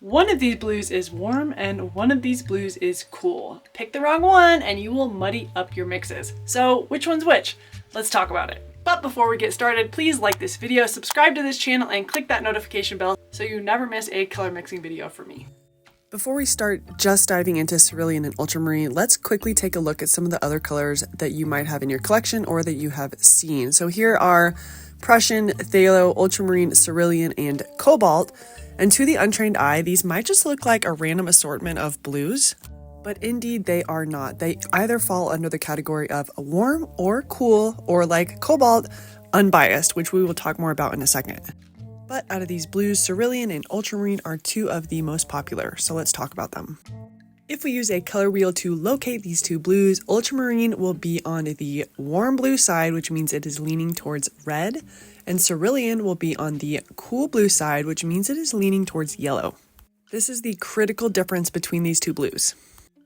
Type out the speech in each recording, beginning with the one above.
One of these blues is warm and one of these blues is cool. Pick the wrong one and you will muddy up your mixes. So which one's which? Let's talk about it. But before we get started, please like this video, subscribe to this channel, and click that notification bell so you never miss a color mixing video from me. Before we start just diving into Cerulean and Ultramarine, let's quickly take a look at some of the other colors that you might have in your collection or that you have seen. So here are Prussian, Phthalo, Ultramarine, Cerulean, and Cobalt. And to the untrained eye, these might just look like a random assortment of blues, but indeed they are not. They either fall under the category of warm or cool, or like Cobalt, unbiased, which we will talk more about in a second. But out of these blues, Cerulean and Ultramarine are two of the most popular, so let's talk about them. If we use a color wheel to locate these two blues, Ultramarine will be on the warm blue side, which means it is leaning towards red, and Cerulean will be on the cool blue side, which means it is leaning towards yellow. This is the critical difference between these two blues.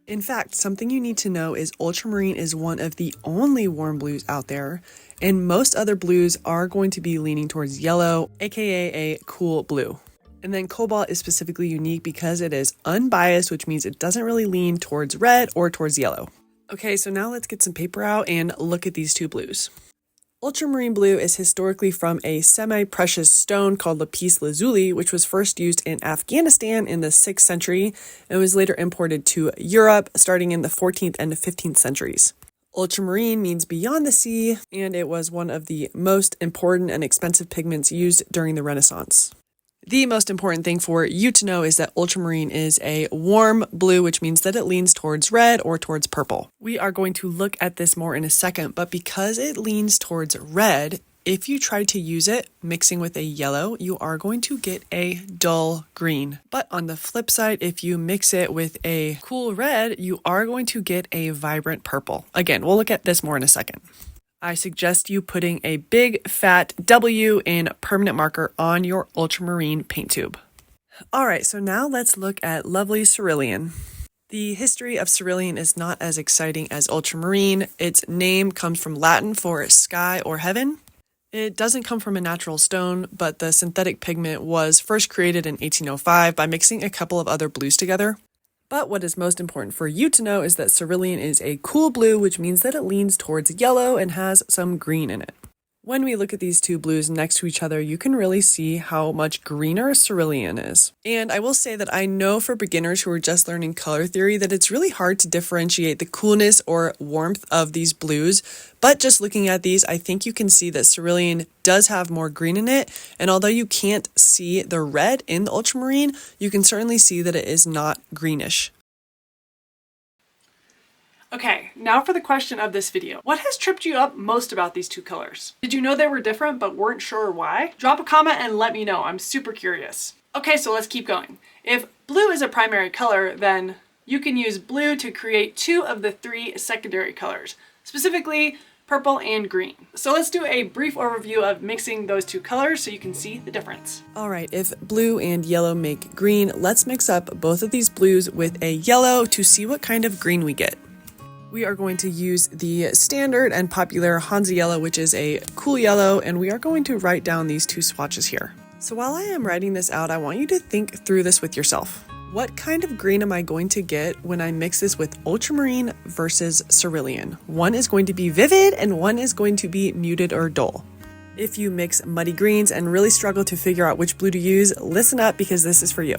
In fact, something you need to know is Ultramarine is one of the only warm blues out there, and most other blues are going to be leaning towards yellow, aka a cool blue. And then Cobalt is specifically unique because it is unbiased, which means it doesn't really lean towards red or towards yellow. Okay, so now let's get some paper out and look at these two blues. Ultramarine blue is historically from a semi-precious stone called lapis lazuli, which was first used in Afghanistan in the 6th century and was later imported to Europe starting in the 14th and 15th centuries. Ultramarine means beyond the sea, and it was one of the most important and expensive pigments used during the Renaissance. The most important thing for you to know is that ultramarine is a warm blue, which means that it leans towards red or towards purple. We are going to look at this more in a second, but because it leans towards red, if you try to use it mixing with a yellow, you are going to get a dull green. But on the flip side, if you mix it with a cool red, you are going to get a vibrant purple. Again, we'll look at this more in a second. I suggest you putting a big fat W in permanent marker on your ultramarine paint tube. Alright, so now let's look at lovely Cerulean. The history of Cerulean is not as exciting as ultramarine. Its name comes from Latin for sky or heaven. It doesn't come from a natural stone, but the synthetic pigment was first created in 1805 by mixing a couple of other blues together. But what is most important for you to know is that Cerulean is a cool blue, which means that it leans towards yellow and has some green in it. When we look at these two blues next to each other, you can really see how much greener Cerulean is. And I will say that I know for beginners who are just learning color theory that it's really hard to differentiate the coolness or warmth of these blues. But just looking at these, I think you can see that Cerulean does have more green in it. And although you can't see the red in the ultramarine, you can certainly see that it is not greenish. Okay, now for the question of this video. What has tripped you up most about these two colors? Did you know they were different but weren't sure why? Drop a comment and let me know, I'm super curious. Okay, so let's keep going. If blue is a primary color, then you can use blue to create two of the three secondary colors, specifically purple and green. So let's do a brief overview of mixing those two colors so you can see the difference. Alright, if blue and yellow make green, let's mix up both of these blues with a yellow to see what kind of green we get. We are going to use the standard and popular Hansa yellow, which is a cool yellow, and we are going to write down these two swatches here. So while I am writing this out, I want you to think through this with yourself. What kind of green am I going to get when I mix this with ultramarine versus cerulean? One is going to be vivid and one is going to be muted or dull. If you mix muddy greens and really struggle to figure out which blue to use, listen up because this is for you.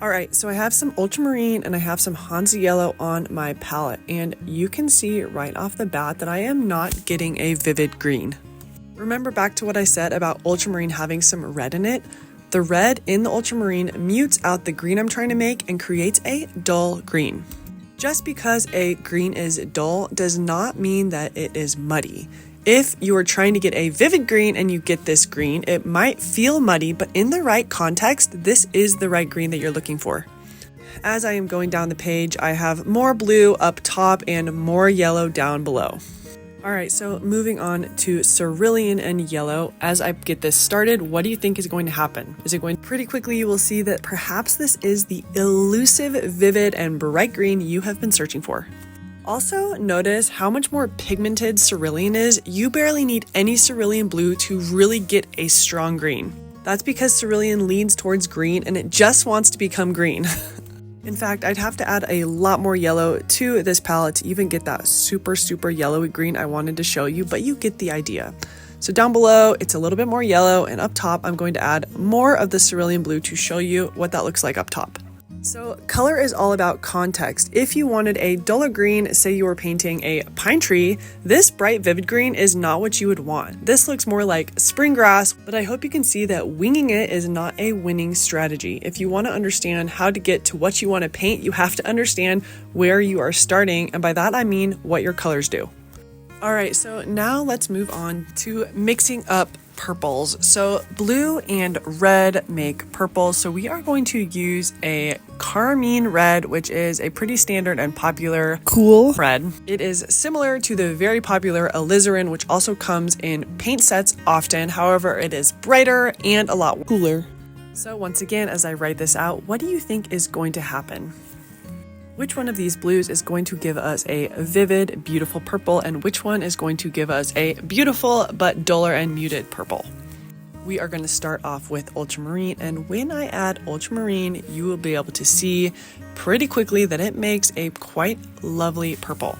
Alright, so I have some ultramarine and I have some Hansa yellow on my palette, and you can see right off the bat that I am not getting a vivid green. Remember back to what I said about ultramarine having some red in it? The red in the ultramarine mutes out the green I'm trying to make and creates a dull green. Just because a green is dull does not mean that it is muddy. If you are trying to get a vivid green and you get this green, it might feel muddy, but in the right context, this is the right green that you're looking for. As I am going down the page, I have more blue up top and more yellow down below. Alright, so moving on to cerulean and yellow. As I get this started, what do you think is going to happen? Is it going pretty quickly? You will see that perhaps this is the elusive, vivid, and bright green you have been searching for. Also, notice how much more pigmented cerulean is. You barely need any cerulean blue to really get a strong green. That's because cerulean leans towards green and it just wants to become green. In fact, I'd have to add a lot more yellow to this palette to even get that super yellowy green I wanted to show you, but you get the idea. So down below, it's a little bit more yellow, and up top, I'm going to add more of the cerulean blue to show you what that looks like up top. So color is all about context. If you wanted a duller green, say you were painting a pine tree, this bright vivid green is not what you would want. This looks more like spring grass, but I hope you can see that winging it is not a winning strategy. If you want to understand how to get to what you want to paint, you have to understand where you are starting, and by that I mean what your colors do. All right, so now let's move on to mixing up purples. So blue and red make purple. So we are going to use a carmine red, which is a pretty standard and popular cool red. It is similar to the very popular alizarin, which also comes in paint sets often. However, it is brighter and a lot cooler. So once again, as I write this out, what do you think is going to happen? Which one of these blues is going to give us a vivid, beautiful purple, and which one is going to give us a beautiful but duller and muted purple? We are going to start off with ultramarine, and when I add ultramarine, you will be able to see pretty quickly that it makes a quite lovely purple.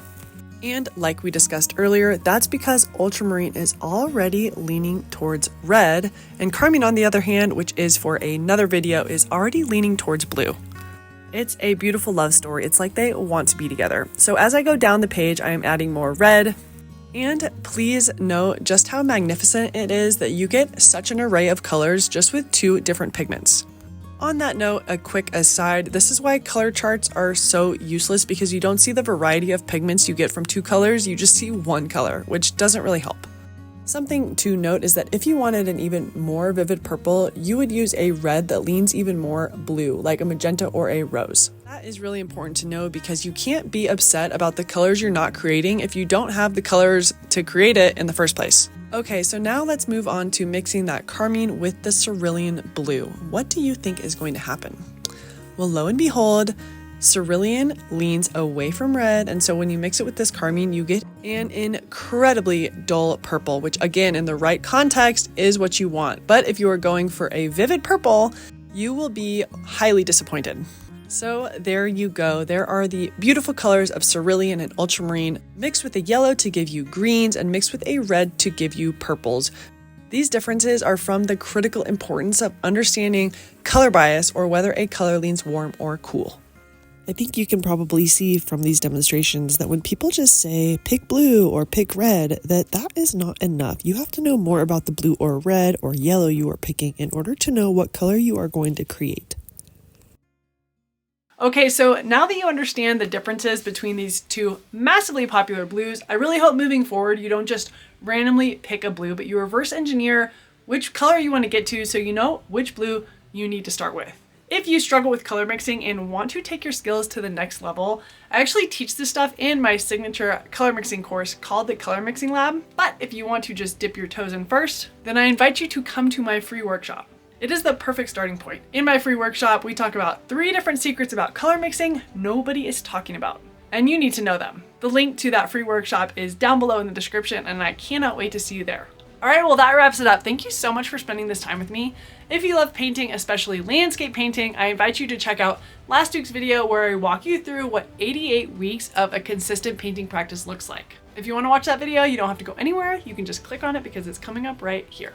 And like we discussed earlier, that's because ultramarine is already leaning towards red, and carmine, on the other hand, which is for another video, is already leaning towards blue. It's a beautiful love story. It's like they want to be together. So as I go down the page, I am adding more red. And please note just how magnificent it is that you get such an array of colors just with 2 different pigments. On that note, a quick aside, this is why color charts are so useless, because you don't see the variety of pigments you get from 2 colors, you just see 1 color, which doesn't really help. Something to note is that if you wanted an even more vivid purple, you would use a red that leans even more blue, like a magenta or a rose. That is really important to know, because you can't be upset about the colors you're not creating if you don't have the colors to create it in the first place. Okay, so now let's move on to mixing that carmine with the cerulean blue. What do you think is going to happen? Well, lo and behold, cerulean leans away from red, and so when you mix it with this carmine, you get an incredibly dull purple, which again, in the right context, is what you want. But if you are going for a vivid purple, you will be highly disappointed. So there you go. There are the beautiful colors of cerulean and ultramarine mixed with a yellow to give you greens and mixed with a red to give you purples. These differences are from the critical importance of understanding color bias, or whether a color leans warm or cool. I think you can probably see from these demonstrations that when people just say pick blue or pick red, that is not enough. You have to know more about the blue or red or yellow you are picking in order to know what color you are going to create. Okay, so now that you understand the differences between these 2 massively popular blues, I really hope moving forward you don't just randomly pick a blue, but you reverse engineer which color you want to get to so you know which blue you need to start with. If you struggle with color mixing and want to take your skills to the next level, I actually teach this stuff in my signature color mixing course called the Color Mixing Lab. But if you want to just dip your toes in first, then I invite you to come to my free workshop. It is the perfect starting point. In my free workshop, we talk about 3 different secrets about color mixing nobody is talking about, and you need to know them. The link to that free workshop is down below in the description, and I cannot wait to see you there. All right, well, that wraps it up. Thank you so much for spending this time with me. If you love painting, especially landscape painting, I invite you to check out last week's video where I walk you through what 88 weeks of a consistent painting practice looks like. If you want to watch that video, you don't have to go anywhere. You can just click on it because it's coming up right here.